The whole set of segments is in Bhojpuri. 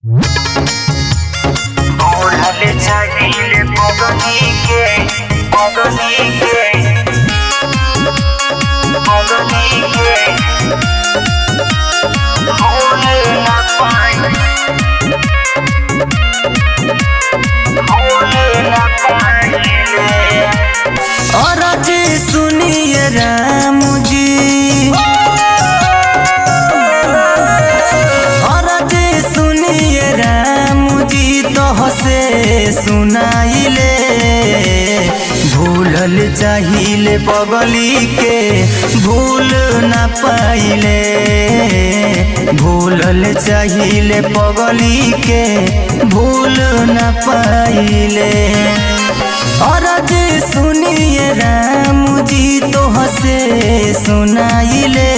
ओढ़ले चाहिए पगनी के भूले ना पाई और जी सुनिए राम जी, और जी सुनिए राम जी, तो से सुनाइले भूलल चाहिए पगली के भूल ना पाइले, भूलल चाहिए पगली के भूल ना पाइले। और जी सुनिए राम जी, तो हसे सुनाइले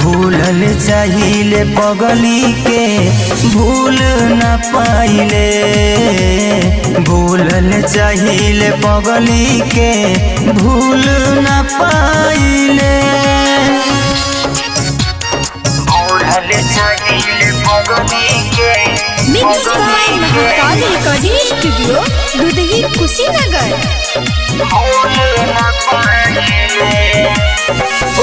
भूलल चाहिए पगली के भूल ना पाइले, भूलल चाहिए पगली के भूल ना पाइले। ओढ़ले चाहिए पगनी के mix by Mahakal recording studio Dudhahi Kushinagar. भूले ना पाई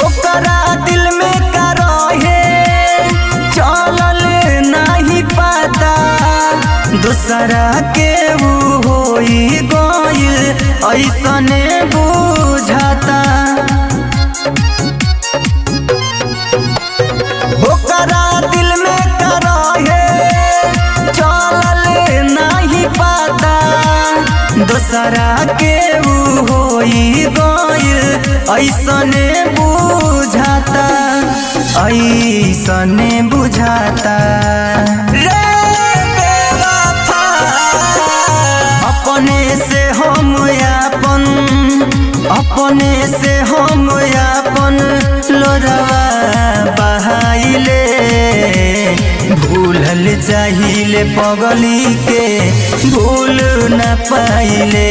ओकरा दिल में का रहे चलल नहीं पता, दूसरा के वो होई गइल ऐसने बुझाता। ओकरा दिल में का रहे चलल नहीं पता, दूसरा के वो होई गइल ऐसने बुझाता, ऐसने बुझाता। रे बेवफा अपने से हम यापन, अपने से हम यापन लोरवा बहाइले भूलल चाहिए पगली के भूल ना पाइले,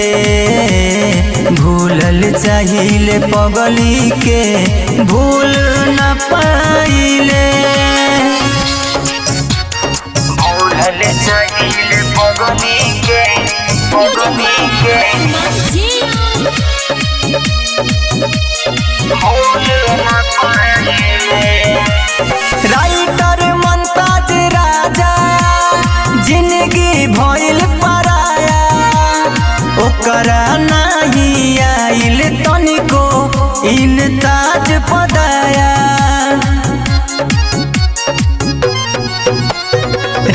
भूलल चाहिए पगली के भूल ना पाइले। ओढ़ले चाहिए पगनी के भूले ना पाई राइटर मुमताज राजा जिंदगी भइल पराया, ओकरा नहीं आइल तनिको इन ताज पदाया।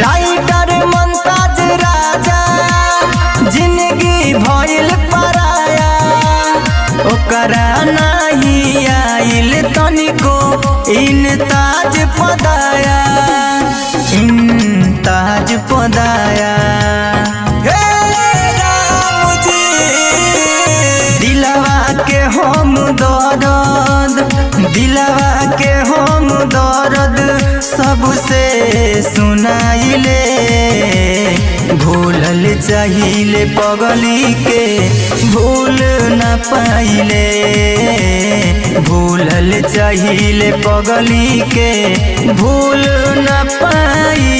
राइटर मुमताज राजा जिंदगी भइल पराया, ओकरा नहीं आइल तनिको इन ताज पदाया, इन ताज पदाया। हे राम जी दिलवा के हम दर्द, दिलवा के हम दर्द सबसे सुनाइले भूलल चाहिए पगली के भूल ना पाइले, भूलल चाहिए पगली के भूल ना पाइले।